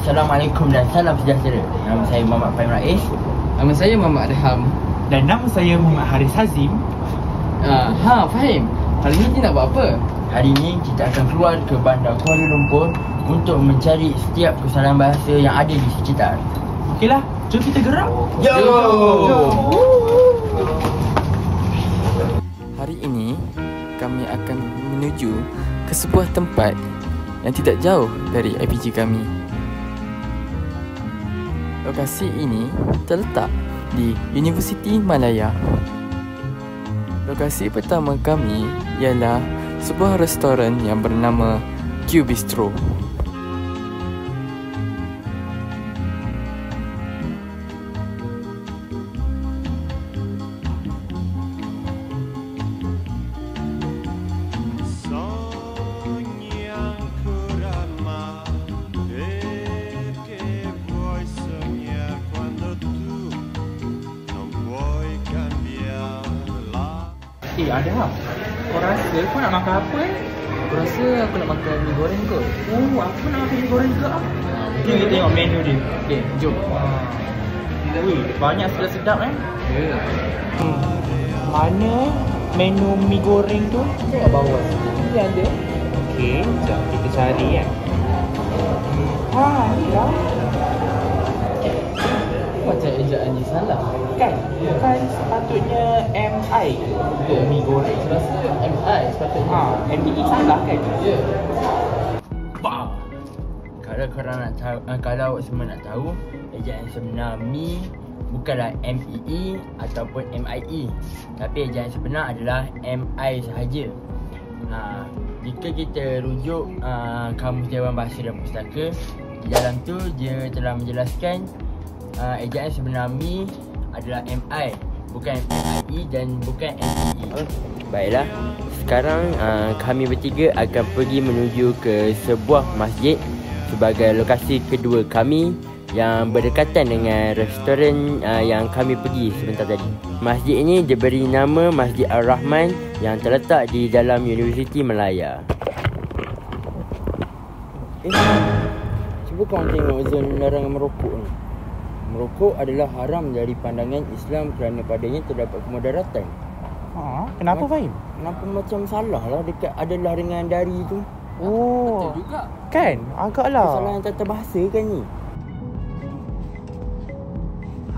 Assalamualaikum dan salam sejahtera. Nama saya Muhammad Fahim Rais. Nama saya Muhammad Adham. Dan nama saya Muhammad Haris Hazim. Fahim, hari ni kita nak buat apa? Hari ini kita akan keluar ke bandar Kuala Lumpur untuk mencari setiap kesalahan bahasa yang ada di sekitar. Okeylah, jom kita gerak. Yo! Hari ini kami akan menuju ke sebuah tempat yang tidak jauh dari IPG kami. Lokasi ini terletak di Universiti Malaya. Lokasi pertama kami ialah sebuah restoran yang bernama Q Bistro. Ada lah. Kau rasa kau nak makan apa Aku rasa aku nak makan mie goreng kot. Oh, aku nak makan mie goreng juga. Jom kita tengok menu dia. Okay, jom. Ui, banyak sedap-sedap Ya. Mana menu mie goreng tu? Tengok bawah sini ada. Okey, jom kita cari kan. Ni lah. Macam ejaan ni salah. Kan sepatutnya MI untuk mie goreng. Saya rasa MI sepatutnya. MI salah kan? Ya. Wow. Kalau korang nak tahu, kalau semua nak tahu, ejaan sebenar mi bukanlah MEE ataupun MIE, tapi ejaan sebenar adalah MI sahaja. Jika kita rujuk Kamus Dewan Bahasa dan Pustaka, di dalam tu dia telah menjelaskan ejaan sebenar mi adalah MI, bukan MIE dan bukan MEE. Baiklah, sekarang kami bertiga akan pergi menuju ke sebuah masjid sebagai lokasi kedua kami yang berdekatan dengan restoran yang kami pergi sebentar tadi. Masjid ini diberi nama Masjid Ar-Rahman yang terletak di dalam Universiti Malaya. Cuba korang tengok zon larangan merokok ni. Merokok adalah haram dari pandangan Islam kerana padanya terdapat kemudaratan. Kenapa Fahim? Kenapa macam salah lah dekat adalah dengan dari tu? Oh, Betul juga. kan? Agaklah. Kesalahan tata bahasa kan ni?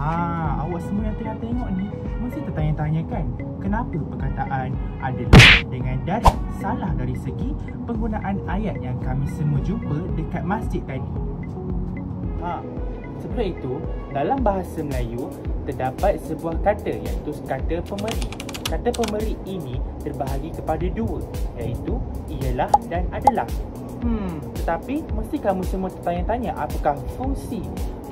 Awak semua yang tengah tengok ni mesti tertanya-tanya kan, kenapa perkataan adalah dengan dari salah dari segi penggunaan ayat yang kami semua jumpa dekat masjid tadi. Sebelum itu, dalam bahasa Melayu terdapat sebuah kata iaitu kata pemeri. Kata pemeri ini terbahagi kepada dua, iaitu ialah dan adalah. Tetapi mesti kamu semua tertanya-tanya apakah fungsi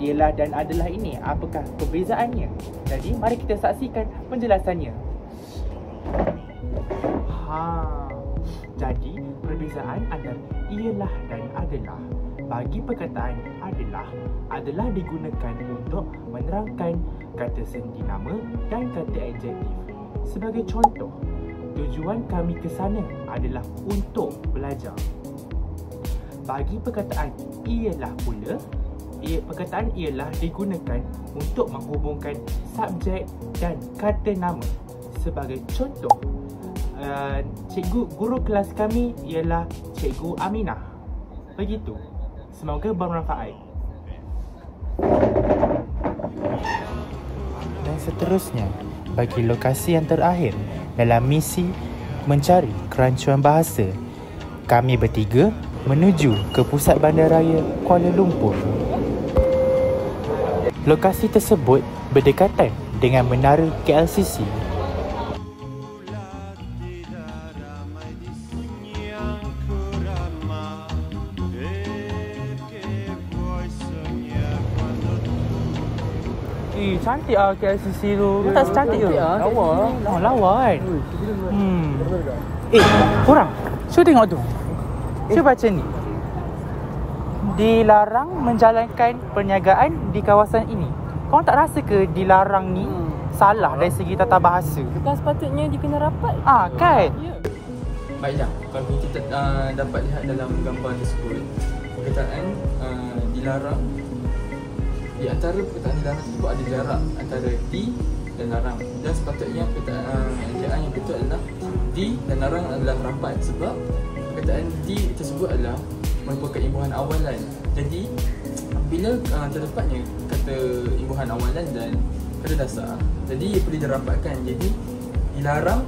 ialah dan adalah ini, apakah perbezaannya. Jadi mari kita saksikan penjelasannya. Jadi perbezaan antara ialah dan adalah. Bagi perkataan adalah digunakan untuk menerangkan kata senti nama dan kata adjektif. Sebagai contoh, tujuan kami ke sana adalah untuk belajar. Bagi perkataan ialah pula, perkataan ialah digunakan untuk menghubungkan subjek dan kata nama. Sebagai contoh, guru kelas kami ialah Cikgu Aminah. Begitu. Semoga bermanfaat. Dan seterusnya, bagi lokasi yang terakhir dalam misi mencari kerancuan bahasa, kami bertiga menuju ke pusat bandaraya Kuala Lumpur. Lokasi tersebut berdekatan dengan menara KLCC. Cantik lah KLCC tu. Tak secantik ke? Lawa. Lawa kan? Korang, cuba tengok tu. Cuba baca ni. Dilarang menjalankan perniagaan di kawasan ini. Korang tak rasa ke dilarang ni salah dari segi tata bahasa? Bukan sepatutnya dikena rapat. Kan? Ya. Baiklah, kalau kita dapat lihat dalam gambar tersebut, perkataan dilarang. Di antara perkataan dilarang tersebut ada jarak antara di dan larang. Dan sepatutnya ejaan yang betul adalah di dan larang adalah rapat, sebab perkataan di tersebut adalah merupakan imbuhan awalan. Jadi bila terdapatnya kata imbuhan awalan dan kata dasar, jadi ia perlu dirapatkan. Jadi dilarang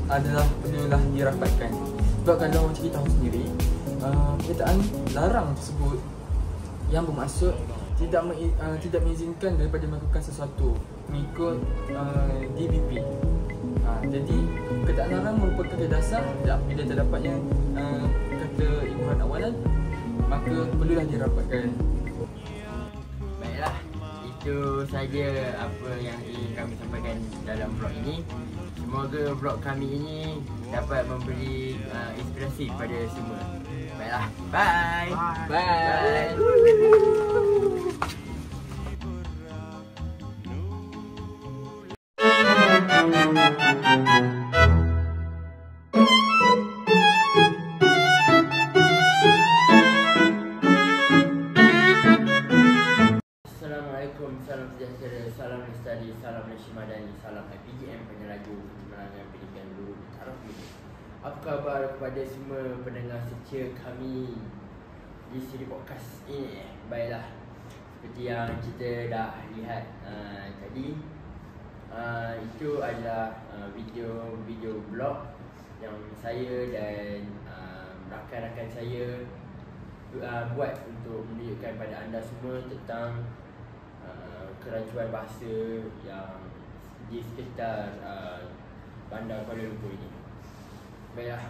adalah perlulah dirapatkan. Sebab kalau macam kita tahu sendiri, perkataan larang tersebut yang bermaksud tidak mengizinkan daripada melakukan sesuatu mengikut DBP. Jadi perkataan larang merupakan kata dasar. Bila terdapatnya kata imbuhan awalan, maka perlulah dirapatkan. Baiklah, itu saja apa yang ingin kami sampaikan dalam vlog ini. Semoga vlog kami ini dapat memberi inspirasi pada semua. Baiklah, bye. Bye. Assalamualaikum, salam sejahtera, salam lestari, salam Malaysia Madani, salam IPGM Penyelaju Penerangan Pendidikan Guru Taraf Ini. Apa khabar kepada semua pendengar setia kami di siri podcast ini? Baiklah, seperti yang kita dah lihat tadi, itu adalah video blog yang saya dan rakan-rakan saya buat untuk menunjukkan pada anda semua tentang kerancuan bahasa yang di sekitar bandar Kuala Lumpur ini. Baiklah,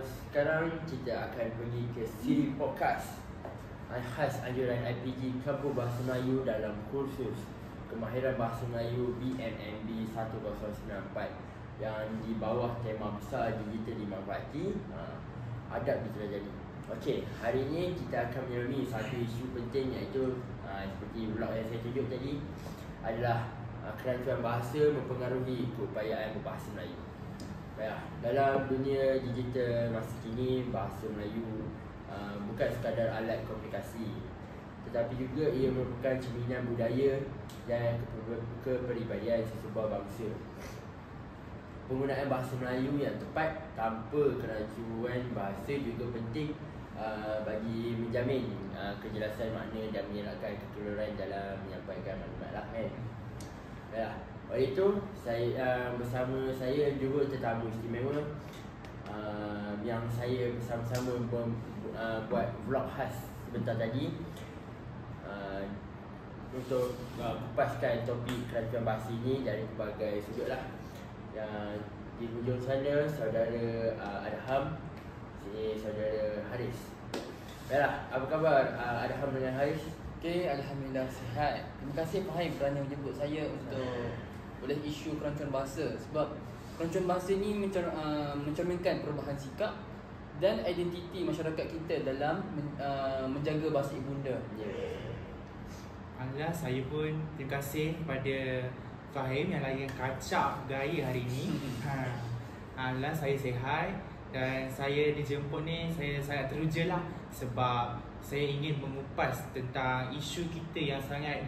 sekarang kita akan pergi ke siri podcast khas anjuran IPG Kampus Bahasa Melayu dalam kursus Kemahiran Bahasa Melayu BMMB 1094 yang di bawah tema besar digital dimanfaati, adab ditelah jadi. Okey, hari ini kita akan menyelami satu isu penting, iaitu seperti blog yang saya tunjuk tadi, adalah kerancuan bahasa mempengaruhi keupayaan berbahasa Melayu. Baiklah, dalam dunia digital masa kini, bahasa Melayu bukan sekadar alat komunikasi, tetapi juga ia merupakan cerminan budaya dan kepribadian sesebuah bangsa. Penggunaan bahasa Melayu yang tepat tanpa kerancuan bahasa juga penting bagi menjamin kejelasan makna dan mengelakkan kekeliruan dalam menyampaikan maklumat lah kan. Baiklah, oleh itu bersama saya juga tetamu istimewa yang saya bersama-sama buat vlog khas sebentar tadi untuk kupaskan topik kerancuan bahasa ini dari pelbagai sudut lah. Yang di hujung sana saudara Adham, sini saudara Haris. Baiklah, apa khabar Adham dengan Haris? Okey, alhamdulillah sihat. Terima kasih Fahim kerana menjemput saya untuk oleh isu kerancuan bahasa. Sebab kerancuan bahasa ini mencerminkan perubahan sikap dan identiti masyarakat kita dalam menjaga bahasa ibunda. Alhamdulillah, saya pun terima kasih kepada Fahim yang lagi kacak gaya hari ini. Alhamdulillah, saya sihat dan saya dijemput ni, saya sangat teruja lah, sebab saya ingin mengupas tentang isu kita yang sangat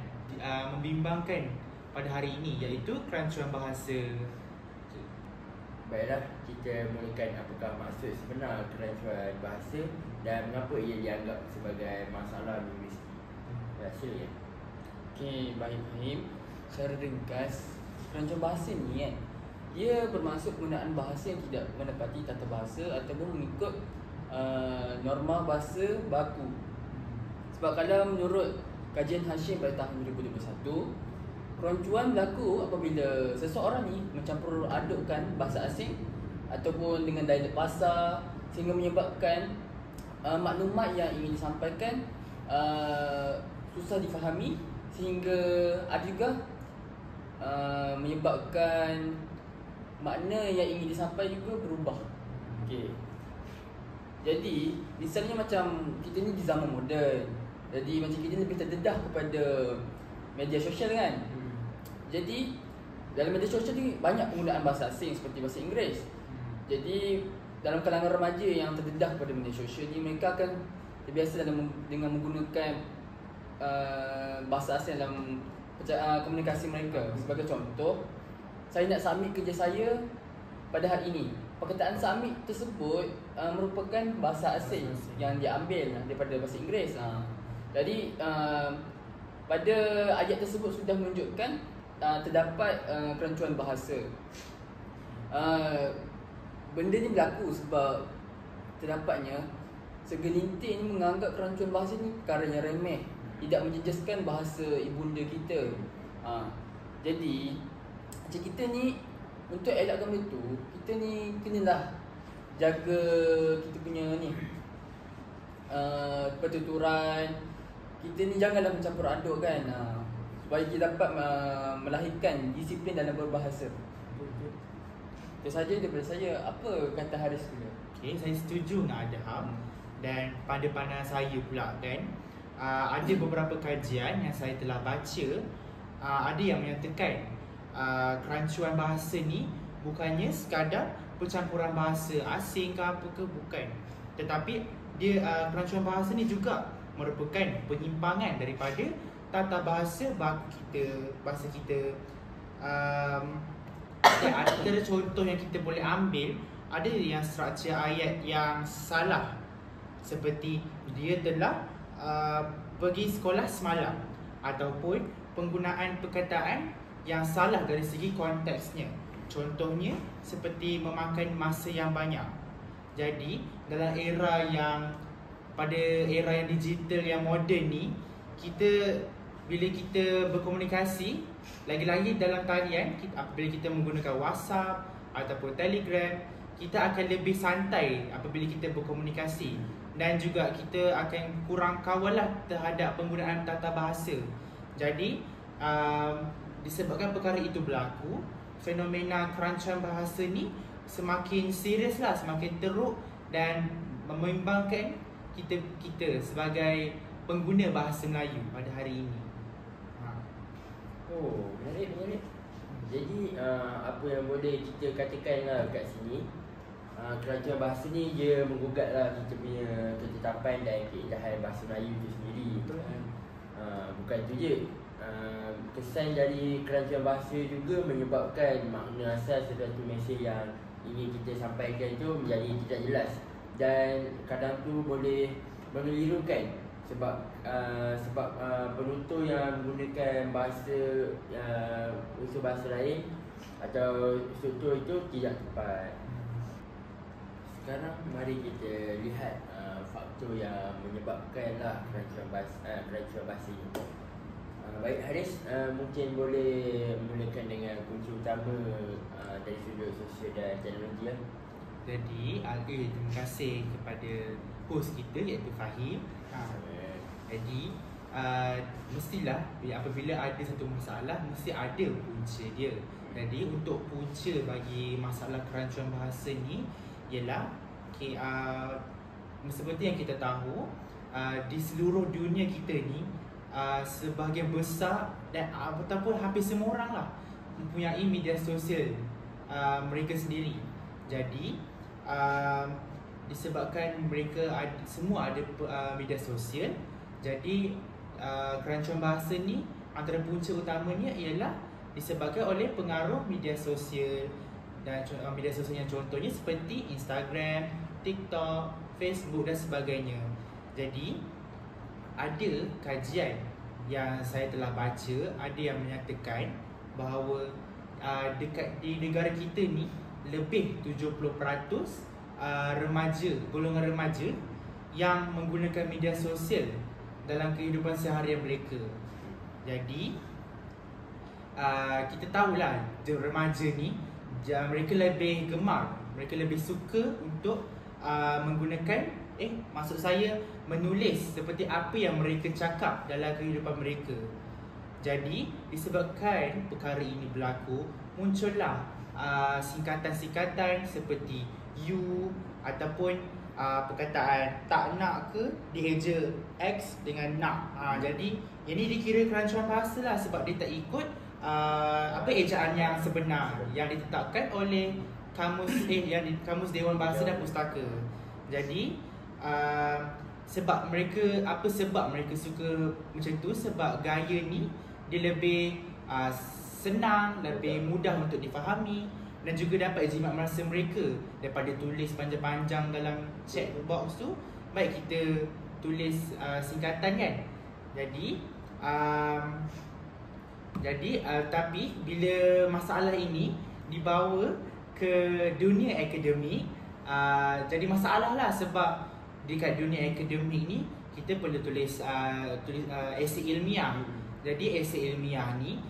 membimbangkan pada hari ini, iaitu kerancuan bahasa. Baiklah, kita mulakan apakah maksud sebenar kerancuan bahasa dan mengapa ia dianggap sebagai masalah linguistik. Silakan. Okey, baik Fahim. Secara ringkas, kerancuan bahasa ni kan, ia bermaksud penggunaan bahasa yang tidak menepati tata bahasa ataupun mengikut norma bahasa baku. Sebab kalau menurut kajian Hashim pada tahun 2021, kerancuan berlaku apabila seseorang ni mencampur adukkan bahasa asing ataupun dengan dialek pasar sehingga menyebabkan maklumat yang ingin disampaikan susah difahami, sehingga ada juga menyebabkan makna yang ingin disampaikan juga berubah. Okey. Jadi, misalnya macam kita ni di zaman moden. Jadi macam kita lebih terdedah kepada media sosial kan. Jadi dalam media sosial ni banyak penggunaan bahasa asing seperti bahasa Inggeris. Jadi dalam kalangan remaja yang terdedah kepada media sosial ni, mereka akan terbiasa dengan menggunakan bahasa asing dalam komunikasi mereka. Sebagai contoh, saya nak submit kerja saya pada hari ini. Perkataan submit tersebut merupakan bahasa asing yang diambil daripada bahasa Inggeris. Jadi pada ayat tersebut sudah menunjukkan terdapat kerancuan bahasa. Benda ni berlaku sebab terdapatnya segelintir ni menganggap kerancuan bahasa ni perkara yang remeh, tidak menjejaskan bahasa ibunda kita. Jadi macam kita ni, untuk elakkan benda tu, kita ni kenalah jaga kita punya ni pertuturan. Kita ni janganlah mencampur aduk kan, supaya kita dapat melahirkan disiplin dalam berbahasa. Itu saja daripada saya. Apa kata Haris pula? Okay, saya setuju nak ada hub. Dan pada pandangan saya pula kan, ada beberapa kajian yang saya telah baca, ada yang menyatakan kerancuan bahasa ni bukannya sekadar percampuran bahasa asing ke apa ke, bukan. Tetapi dia kerancuan bahasa ni juga merupakan penyimpangan daripada tata bahasa bahasa kita. Ada contoh yang kita boleh ambil, ada yang struktur ayat yang salah, seperti dia telah pergi sekolah semalam, ataupun penggunaan perkataan yang salah dari segi konteksnya. Contohnya seperti memakan masa yang banyak. Jadi dalam pada era yang digital yang moden ni, bila kita berkomunikasi, lagi-lagi dalam talian, apabila kita menggunakan WhatsApp ataupun Telegram, kita akan lebih santai apabila kita berkomunikasi, dan juga kita akan kurang kawal terhadap penggunaan tata bahasa. Jadi disebabkan perkara itu berlaku, fenomena kerancuan bahasa ni semakin serius semakin teruk, dan membimbangkan kita sebagai pengguna bahasa Melayu pada hari ini. Oh, menarik. Jadi apa yang boleh kita katakan kat sini, kerancuan bahasa ni dia menggugatlah kita punya ketetapan dan keindahan bahasa Melayu itu sendiri. Bukan itu je, kesan dari kerancuan bahasa juga menyebabkan makna asal sesuatu mesej yang ingin kita sampaikan itu menjadi tidak jelas, dan kadang tu boleh mengelirukan sebab penutur yang menggunakan unsur bahasa lain atau struktur itu tidak tepat. Sekarang mari kita lihat faktor yang menyebabkanlah kerancuan bahasa ini. Baik Haris, mungkin boleh mulakan dengan kunci utama dari sudut sosial dan teknologi. Jadi terima kasih kepada host kita iaitu Fahim. Jadi mestilah apabila ada satu masalah, mesti ada punca dia. Jadi untuk punca bagi masalah kerancuan bahasa ni ialah seperti yang kita tahu, di seluruh dunia kita ni sebahagian besar dan ataupun hampir semua orang lah mempunyai media sosial mereka sendiri. Jadi disebabkan mereka semua ada media sosial, jadi kerancuan bahasa ni antara punca utamanya ialah disebabkan oleh pengaruh media sosial, dan media sosial yang contohnya seperti Instagram, TikTok, Facebook dan sebagainya. Jadi ada kajian yang saya telah baca, ada yang menyatakan bahawa di negara kita ni lebih 70% golongan remaja yang menggunakan media sosial dalam kehidupan seharian mereka. Jadi kita tahulah remaja ni mereka lebih gemar, mereka lebih suka untuk menggunakan maksud saya menulis seperti apa yang mereka cakap dalam kehidupan mereka. Jadi disebabkan perkara ini berlaku, muncullah singkatan-singkatan seperti you ataupun perkataan tak nak ke dieja X dengan nak. Jadi ini dikira kerancuan bahasa lah, sebab dia tak ikut ejaan yang sebenar yang ditetapkan oleh kamus Dewan Bahasa dan Pustaka. Jadi sebab mereka suka macam tu, sebab gaya ni dia lebih senang, lebih mudah untuk difahami dan juga dapat jimat merasa mereka daripada tulis panjang-panjang dalam chat box tu. Baik kita tulis singkatan kan. Tapi bila masalah ini dibawa ke dunia akademik, jadi masalah lah, sebab dekat dunia akademik ni kita perlu tulis esei ilmiah. Jadi esei ilmiah ni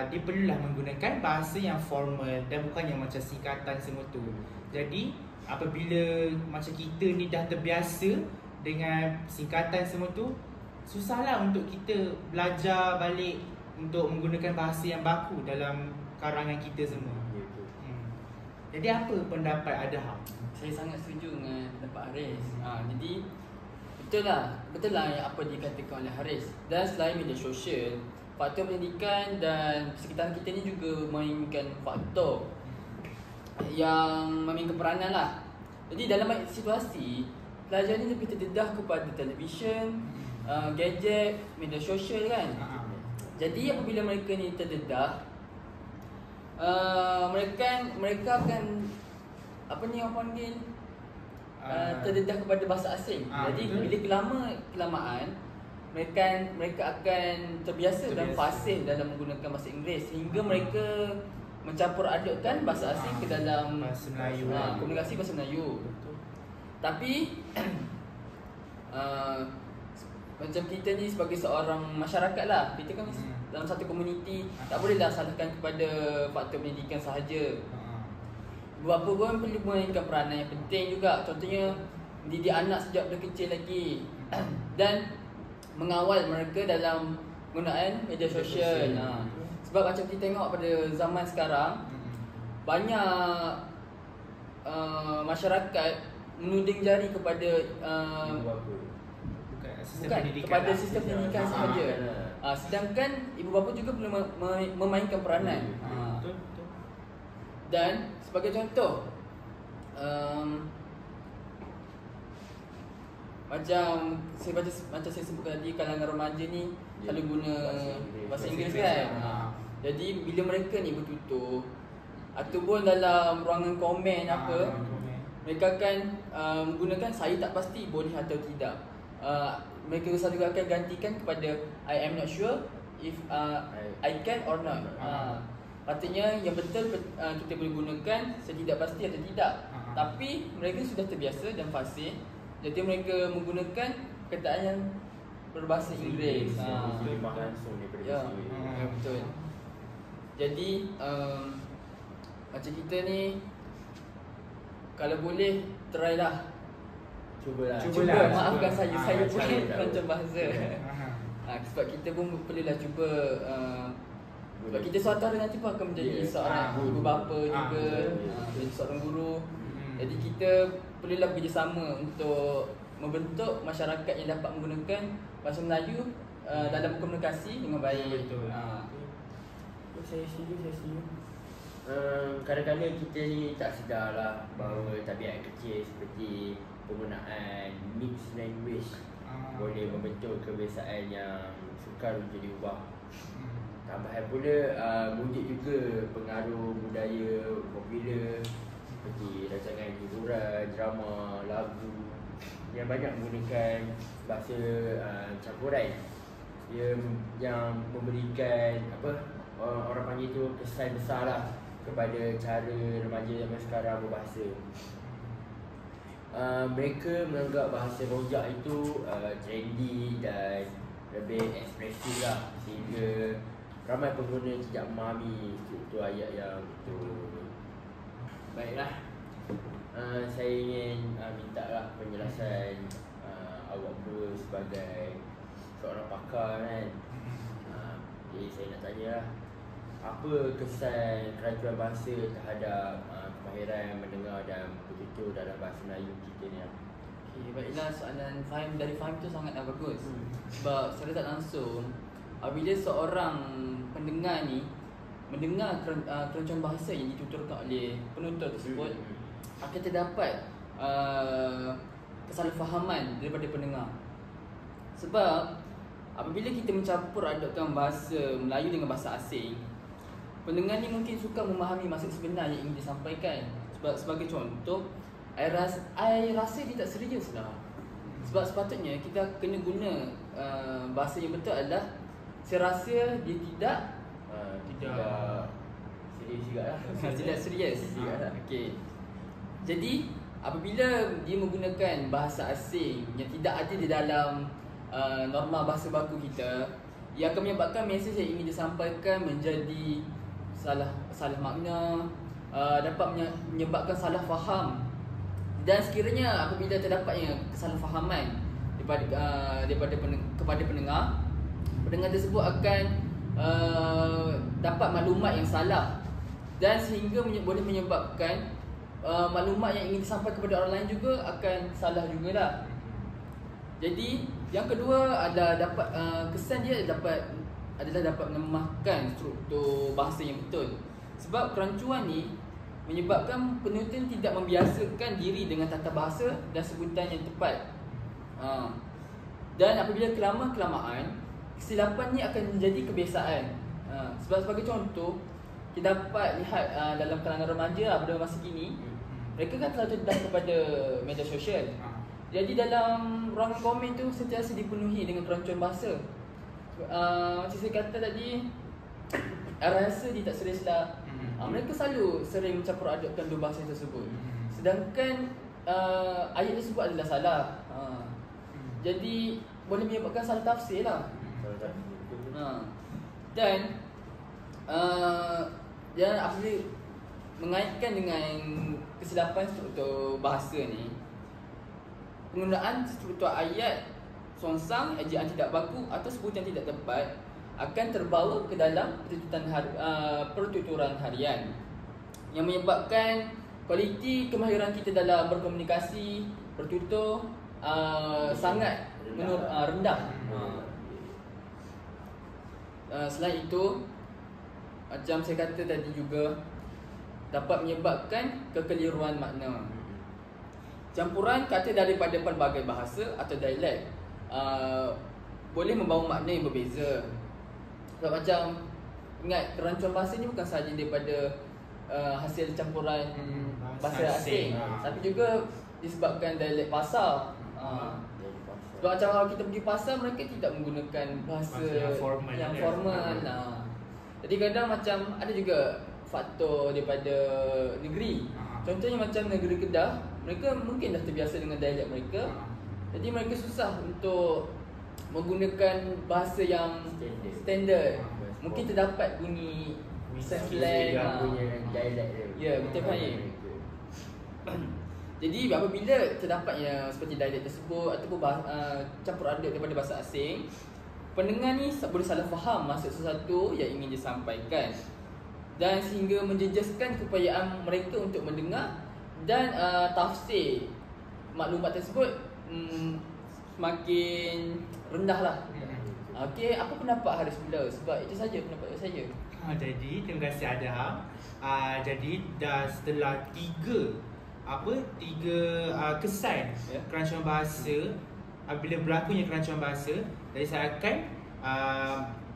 dia perlulah menggunakan bahasa yang formal dan bukan yang macam singkatan semua tu. Jadi apabila macam kita ni dah terbiasa dengan singkatan semua tu, susahlah untuk kita belajar balik untuk menggunakan bahasa yang baku dalam karangan kita semua. Jadi apa pendapat Adham? Saya sangat setuju dengan pendapat Haris. Jadi betul lah yang apa dikatakan oleh Haris. Dan selain media sosial, faktor pendidikan dan persekitaran kita ni juga memainkan faktor yang memainkan peranan lah. Jadi dalam banyak situasi, pelajar ni lebih terdedah kepada televisyen, gadget, media sosial kan. Jadi apabila mereka ni terdedah, mereka akan apa ni orang panggil terdedah kepada bahasa asing. Jadi betul. bila kelamaan mereka akan terbiasa dan fasih dalam menggunakan bahasa Inggeris sehingga mereka mencampur adukkan bahasa asing ke dalam bahasa Melayu, komunikasi bahasa Melayu. Tapi macam kita ni sebagai seorang masyarakat lah, kita kan dalam satu komuniti, tak bolehlah salahkan kepada faktor pendidikan sahaja. Beberapa pun perlu memainkan peranan yang penting juga. Contohnya mendidik anak sejak dari kecil lagi dan mengawal mereka dalam penggunaan media sosial. Sebab macam kita tengok pada zaman sekarang, banyak masyarakat menuding jari kepada kepada sistem pendidikan sahaja. Sedangkan ibu bapa juga perlu memainkan peranan. Dan sebagai contoh, macam saya sebut tadi, kalangan remaja ni selalu guna bahasa Inggeris kan. Jadi bila mereka ni bertutur ataupun dalam ruangan komen mereka akan menggunakan saya tak pasti, boleh atau tidak. Mereka selalu akan gantikan kepada I am not sure if I can or not. Patutnya yang betul kita boleh gunakan tidak pasti atau tidak. Tapi mereka sudah terbiasa dan fasih, jadi mereka menggunakan perkataan yang berbahasa Inggeris. Ya, betul. Jadi macam kita ni, kalau boleh try lah. Cuba maafkan saya pun macam bahasa. Sebab kita pun perlulah cuba. Sebab kita suatu hari nanti pun akan menjadi seorang ibu bapa juga, menjadi seorang guru. Jadi kita perlulah bekerjasama untuk membentuk masyarakat yang dapat menggunakan bahasa Melayu dalam komunikasi dengan baik. Saya setuju. Kadang-kadang kita ni tak sedar lah bahawa tabiat kecil seperti penggunaan mixed language boleh membentuk kebiasaan yang sukar untuk diubah. Tambahan pula muncul juga pengaruh budaya popular seperti rancangan hiburan, drama, lagu yang banyak menggunakan bahasa campuran yang memberikan orang panggil tu kesan besar lah kepada cara remaja zaman sekarang berbahasa. Mereka menganggap bahasa rojak itu trendy dan lebih ekspresif lah, sehingga ramai pengguna tidak memahami struktur ayat yang betul. Baiklah, saya ingin minta lah penjelasan awak berdua sebagai seorang pakar kan. Jadi saya nak tanya lah, apa kesan kerajuan bahasa terhadap kemahiran mendengar dan bertutur dalam bahasa Melayu kita ni? Baiklah, soalan dari Fahim tu sangatlah bagus. Sebab secara tak langsung, apabila seorang pendengar ni mendengar kerancangan bahasa yang dituturkan oleh penutur tersebut, akan terdapat kesalahfahaman daripada pendengar. Sebab apabila kita mencampur adukkan bahasa Melayu dengan bahasa asing, pendengar ni mungkin suka memahami maksud sebenar yang ingin disampaikan. Sebab sebagai contoh, I rasa dia tak serius lah. Sebab sepatutnya kita kena guna bahasa yang betul adalah saya rasa dia tidak serius juga lah. tidak serius. Okey. Jadi apabila dia menggunakan bahasa asing yang tidak ada di dalam norma bahasa baku kita, ia akan menyebabkan mesej yang ingin disampaikan menjadi salah makna, dapat menyebabkan salah faham. Dan sekiranya apabila terdapatnya kesalahfahaman kepada pendengar tersebut akan dapat maklumat yang salah, dan sehingga boleh menyebabkan maklumat yang ingin disampaikan kepada orang lain juga akan salah jugalah. Jadi yang kedua adalah dapat kesan dia adalah dapat melemahkan struktur bahasa yang betul. Sebab kerancuan ni menyebabkan penonton tidak membiasakan diri dengan tata bahasa dan sebutan yang tepat. Dan apabila kelamaan kesilapan ni akan menjadi kebiasaan. Sebab sebagai contoh, kita dapat lihat dalam kalangan remaja pada masa kini, mereka kan terlalu dedah kepada media sosial. Jadi dalam ruangan komen tu sentiasa dipenuhi dengan kerancuan bahasa. Macam saya kata tadi, rasa dia tak serius lah. Mereka selalu sering mencampur adukkan dua bahasa tersebut. Sedangkan ayat tersebut adalah salah. Jadi boleh menyebabkan salah tafsir lah. Dan apabila mengaitkan dengan kesilapan struktur bahasa ni, penggunaan struktur ayat songsang, ejaan tidak baku atau sebutan tidak tepat akan terbawa ke dalam pertuturan harian yang menyebabkan kualiti kemahiran kita dalam berkomunikasi, bertutur sangat rendah. Selain itu, macam saya kata tadi juga, dapat menyebabkan kekeliruan makna. Campuran kata daripada pelbagai bahasa atau dialek boleh membawa makna yang berbeza. Sebab macam, ingat kerancuan bahasa ni bukan sahaja daripada hasil campuran bahasa asing, tapi juga disebabkan dialek pasar. Sebab macam kalau kita pergi pasar, mereka tidak menggunakan bahasa yang formal. Jadi kadang macam ada juga faktor daripada negeri. Contohnya macam negeri Kedah, mereka mungkin dah terbiasa dengan dialek mereka. Jadi mereka susah untuk menggunakan bahasa yang standard. Mungkin terdapat bunyi slang punya dialek dia. Ya, betul Fahim. Jadi apabila terdapatnya seperti dialek tersebut ataupun campur aduk daripada bahasa asing, pendengar ni boleh salah faham maksud sesuatu yang ingin disampaikan, dan sehingga menjejaskan keupayaan mereka untuk mendengar dan tafsir maklumat tersebut semakin rendah lah. Okey, apa pendapat Haris pula? Sebab itu saja pendapat saya. Jadi terima kasih Adham. Jadi dah setelah tiga kesan kerancuan bahasa, apabila berlakunya kerancuan bahasa, jadi saya akan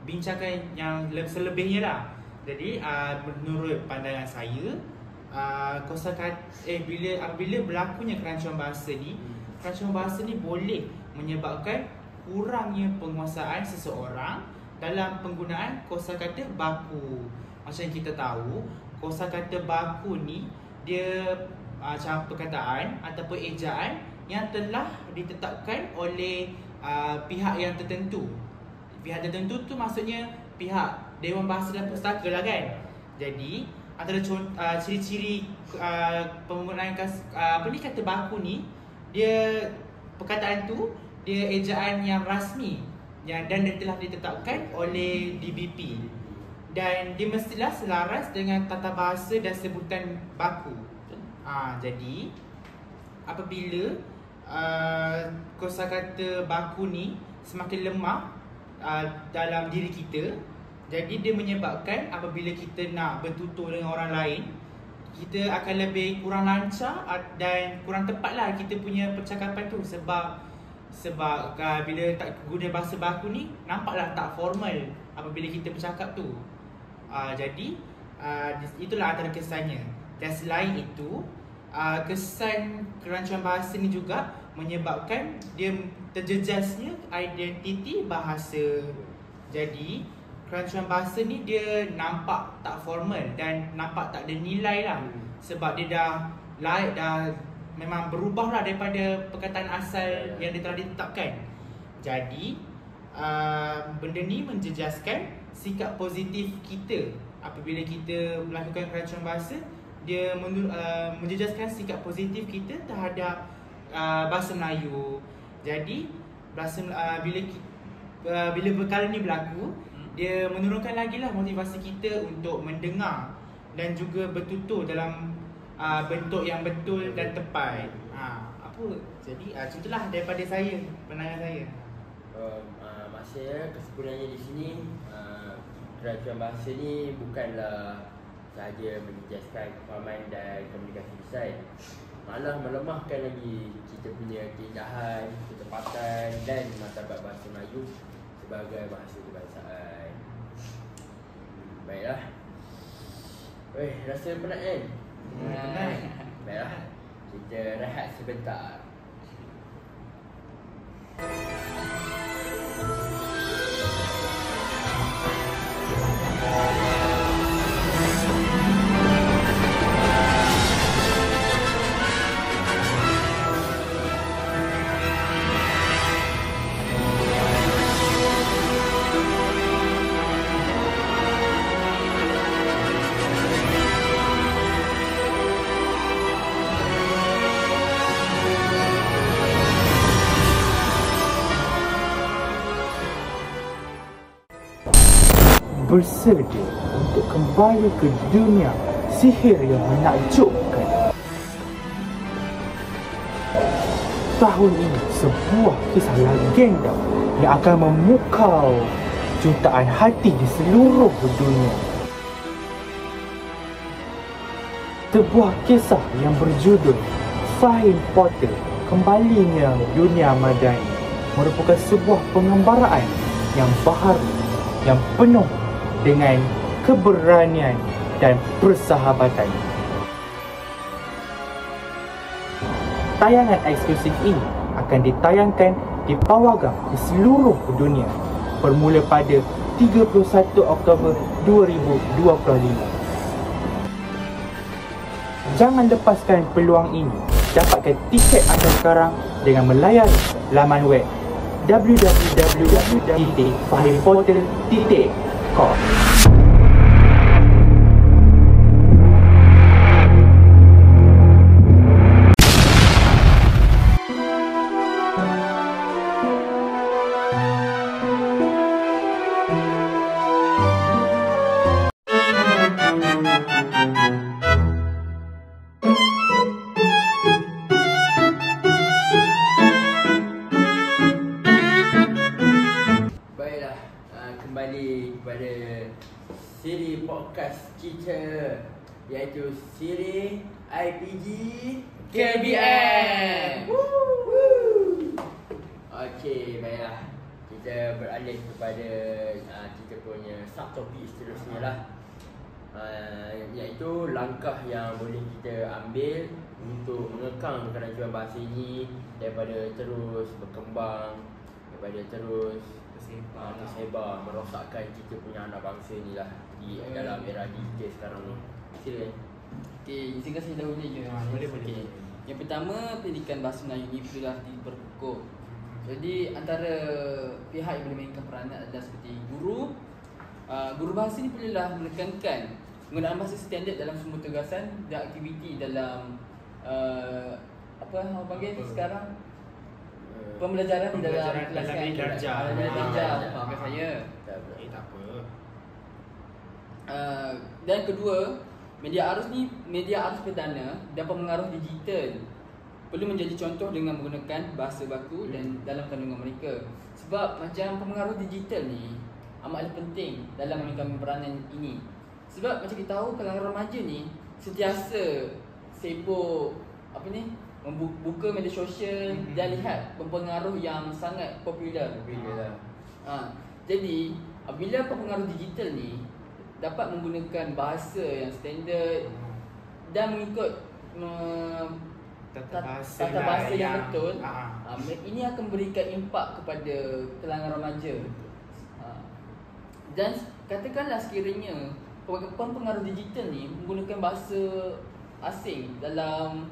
bincangkan yang selebihnya lah. Jadi menurut pandangan saya, apabila berlakunya kerancuan bahasa ni boleh menyebabkan kurangnya penguasaan seseorang dalam penggunaan kosakata baku. Macam kita tahu, kosakata baku ni dia cara perkataan ataupun ejaan yang telah ditetapkan oleh pihak yang tertentu. Pihak tertentu tu maksudnya pihak Dewan Bahasa dan Pustaka lah kan. Jadi antara ciri-ciri penggunaan kata baku ni, dia perkataan tu dia ejaan yang rasmi dan dia telah ditetapkan oleh DBP, dan dia mestilah selaras dengan tata bahasa dan sebutan baku. Jadi apabila kosakata baku ni semakin lemah dalam diri kita, jadi dia menyebabkan apabila kita nak bertutur dengan orang lain, kita akan lebih kurang lancar dan kurang tepat lah kita punya percakapan tu. Sebab bila tak guna bahasa baku ni, nampaklah tak formal apabila kita bercakap tu. Jadi itulah antara kesannya. Dan selain itu, kesan kerancuan bahasa ni juga menyebabkan dia terjejasnya identiti bahasa. Jadi kerancuan bahasa ni dia nampak tak formal dan nampak tak ada nilai lah. Sebab dia dah memang berubah lah daripada perkataan asal yang dia telah ditetapkan. Jadi benda ni menjejaskan sikap positif kita. Apabila kita melakukan kerancuan bahasa, dia menjejaskan sikap positif kita terhadap bahasa Melayu. Jadi bila perkara ni berlaku, dia menurunkan lagi lah motivasi kita untuk mendengar dan juga bertutur dalam bentuk yang betul dan tepat. Jadi contohlah daripada saya, pandangan saya. Maksudnya kesimpulannya di sini, kerancuan bahasa ni bukanlah sahaja menjejaskan kefahaman dan komunikasi lisan, malah melemahkan lagi kita punya keindahan, ketepatan dan martabat bahasa Melayu sebagai bahasa kebangsaan. Baiklah. Rasa penat kan? Penat. Baiklah, kita rehat sebentar. Bersedia untuk kembali ke dunia sihir yang menakjubkan. Tahun ini sebuah kisah legenda yang akan memukau jutaan hati di seluruh dunia. Sebuah kisah yang berjudul Fahim Potter Kembalinya Dunia Madani merupakan sebuah pengembaraan yang baharu, yang penuh dengan keberanian dan persahabatan. Tayangan eksklusif ini akan ditayangkan di pawagam di seluruh dunia bermula pada 31 Oktober 2025. Jangan lepaskan peluang ini. Dapatkan tiket anda sekarang dengan melayari laman web www.fahimpotter.com. Kembali kepada siri podcast kita, iaitu siri IPG KBM. Okey, baiklah. Kita beralih kepada kita punya subtopik seterusnya lah, iaitu langkah yang boleh kita ambil untuk mengekang kerancuan bahasa ini daripada terus berkembang, daripada terus tersebar, merosakkan kita punya anak bangsa ni lah di dalam era digital sekarang ni. Silakan. Okey, izinkan saya dahulu je. Boleh. Yang pertama, pendidikan bahasa Melayu ni perlulah diperkukuh. Jadi antara pihak yang boleh mainkan peranan adalah seperti guru. Guru bahasa ni perlulah menekankan penggunaan bahasa standard dalam semua tugasan dan aktiviti dalam apa orang panggil sekarang, pembelajaran di dalam kelas dalam darjah. Maafkan saya. Tak apa. Dan kedua, media arus perdana dan pengaruh digital perlu menjadi contoh dengan menggunakan bahasa baku dan dalam kandungan mereka. Sebab macam pengaruh digital ni amatlah penting dalam memainkan peranan ini. Sebab macam kita tahu kalangan remaja ni sentiasa sibuk apa ni, buka media sosial dan lihat pengaruh yang sangat popular. Jadi apabila pengaruh digital ni dapat menggunakan bahasa yang standard dan mengikut tata bahasa yang betul, ini akan memberikan impak kepada kalangan remaja. Dan katakanlah sekiranya pengaruh digital ni menggunakan bahasa asing dalam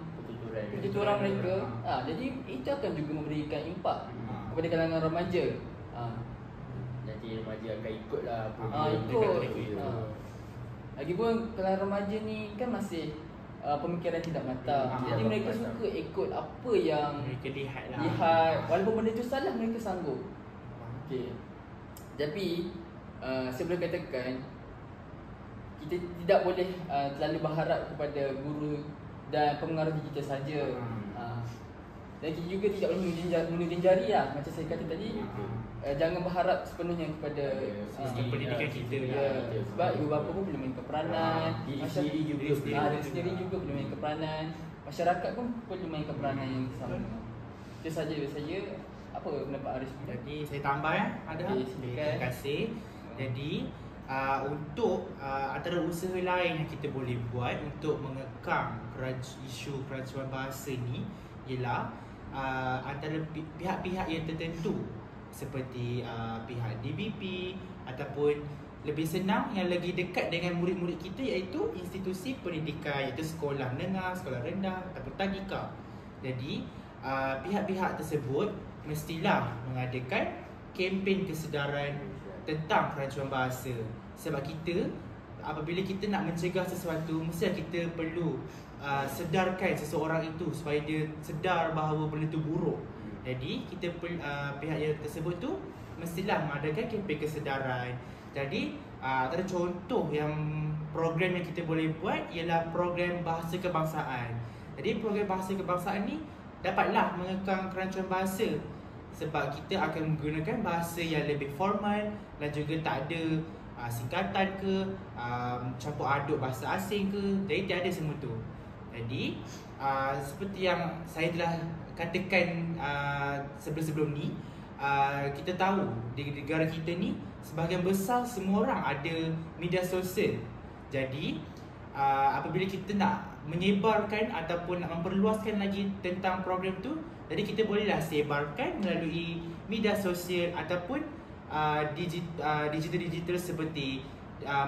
pertuturan mereka, jadi itu akan juga memberikan impak kepada kalangan remaja. Nanti remaja akan ikutlah ikut. Lagipun kalangan remaja ni kan masih pemikiran tidak matang. Jadi mereka suka ikut apa yang mereka lihat. Walaupun benda tu salah, mereka sanggup. Okey. Tapi saya boleh katakan kita tidak boleh terlalu berharap kepada guru dan pengaruh digital saja. Dan kita juga tidak boleh menuding jari lah. Macam saya kata tadi, jangan berharap sepenuhnya kepada sistem pendidikan kita. Sebab ibu bapa pun boleh mainkan peranan, diri sendiri juga boleh mainkan peranan, masyarakat pun boleh mainkan peranan yang sama. Itu saja saya. Apa pendapat Aris? Jadi saya tambah ada. Terima kasih. Jadi untuk antara usaha lain yang kita boleh buat untuk mengekang isu keracunan bahasa ni ialah antara pihak-pihak yang tertentu seperti pihak DBP ataupun lebih senang yang lagi dekat dengan murid-murid kita iaitu institusi pendidikan, iaitu sekolah menengah, sekolah rendah ataupun tadika. Jadi pihak-pihak tersebut mestilah mengadakan kempen kesedaran tentang keracunan bahasa. Sebab kita apabila kita nak mencegah sesuatu, mesti kita perlu sedarkan seseorang itu supaya dia sedar bahawa benda itu buruk. Jadi kita pihak yang tersebut tu mestilah mengadakan kempen kesedaran. Jadi antara contoh yang program yang kita boleh buat ialah program bahasa kebangsaan. Jadi program bahasa kebangsaan ni dapatlah mengekang keracunan bahasa sebab kita akan menggunakan bahasa yang lebih formal dan juga tak ada singkatan ke, campur aduk bahasa asing ke. Jadi tiada semua tu. Jadi seperti yang saya telah katakan sebelum-sebelum ni, kita tahu di negara kita ni sebahagian besar semua orang ada media sosial. Jadi apabila kita nak menyebarkan ataupun nak memperluaskan lagi tentang program tu, jadi kita bolehlah sebarkan melalui media sosial ataupun digital seperti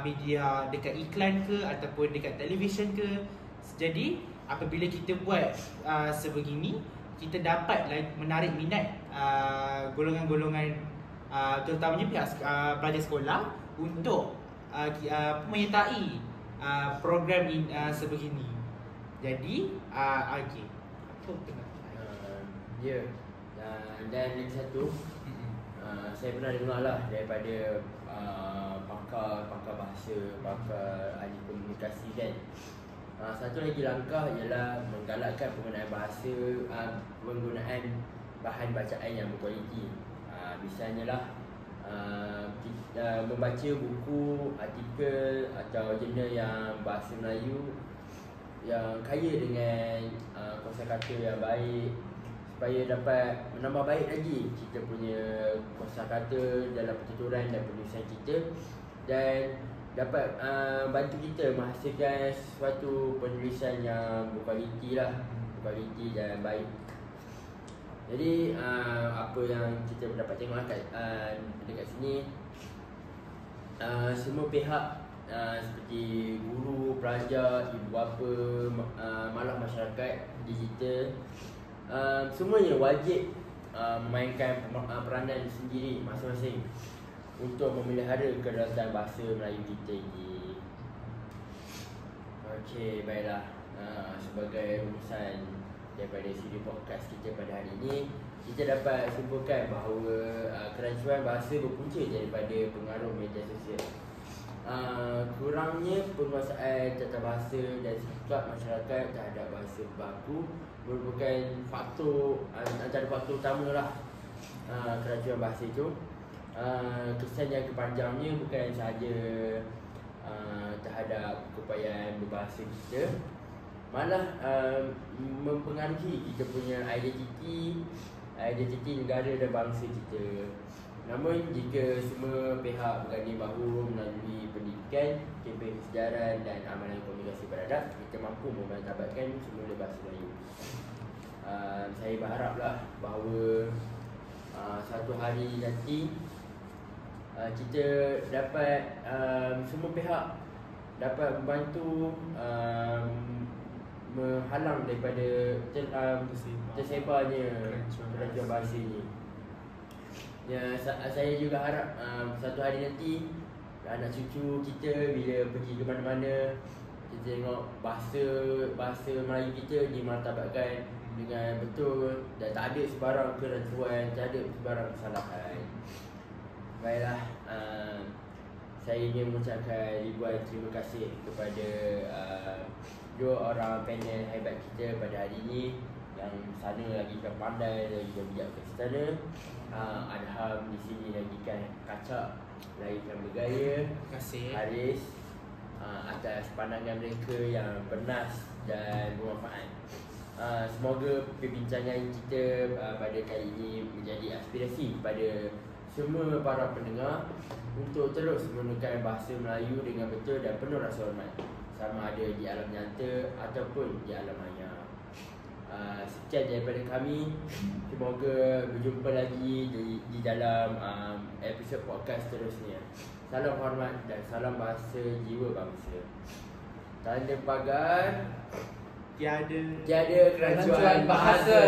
media dekat iklan ke ataupun dekat televisyen ke. Jadi apabila kita buat sebegini, kita dapat menarik minat golongan-golongan terutamanya pihak pelajar sekolah untuk menyertai program sebegini. Jadi okey. Apa pendapat Ya. Dan lagi satu, saya pernah dengar lah daripada pakar bahasa, pakar ahli komunikasi kan. Satu lagi langkah ialah menggalakkan penggunaan bahasa, penggunaan bahan bacaan yang berkualiti. Misalnya lah kita membaca buku, artikel atau jurnal yang bahasa Melayu yang kaya dengan kosakata yang baik supaya dapat menambah baik lagi kita punya kosakata dalam pertuturan dan penulisan kita dan dapat bantu kita menghasilkan suatu penulisan yang berkualiti lah, berkualiti dan baik. Jadi apa yang kita dapat tengok dekat sini, semua pihak seperti guru, pelajar, ibu bapa, malah masyarakat digital, semuanya wajib memainkan peranan sendiri masing-masing untuk memelihara kedaulatan bahasa Melayu kita ini. Okey, baiklah. Sebagai rumusan daripada siri podcast kita pada hari ini, kita dapat simpulkan bahawa keracunan bahasa berpunca daripada pengaruh media sosial. Kurangnya penguasaan tata bahasa dan sikap masyarakat terhadap bahasa baku merupakan faktor antara faktor utama lah keracunan bahasa itu. Kesan jangka panjangnya bukan sahaja terhadap keupayaan berbahasa kita, malah mempengaruhi kita punya identiti negara dan bangsa kita. Namun jika semua pihak berganding bahu melalui pendidikan, kempen kesedaran dan amalan komunikasi beradab, kita mampu memantabatkan semula bahasa Melayu. Saya berharaplah bahawa satu hari nanti kita dapat semua pihak dapat membantu menghalang daripada tersebarnya kerancuan bahasa ini. Ya, saya juga harap satu hari nanti anak cucu kita bila pergi ke mana-mana, kita tengok bahasa Melayu kita dimartabatkan dengan betul dan tak ada sebarang kerancuan, tak ada sebarang kesalahan. Baiklah, saya ingin mengucapkan ribuan terima kasih kepada dua orang panel hebat kita pada hari ini. Yang sana lagi kan pandai, lagi kan bijak ke sana. Adham di sini lagi kan kacak, lagi kan bergaya. Terima kasih Haris atas pandangan mereka yang bernas dan bermanfaat. Semoga perbincangan kita pada kali ini menjadi aspirasi kepada semua para pendengar untuk terus menggunakan bahasa Melayu dengan betul dan penuh rasa hormat, sama ada di alam nyata ataupun di alam maya. Sekian daripada kami. Semoga berjumpa lagi di dalam episod podcast seterusnya. Salam hormat dan salam bahasa jiwa bangsa. Tanda pagar tiada kerancuan bahasa.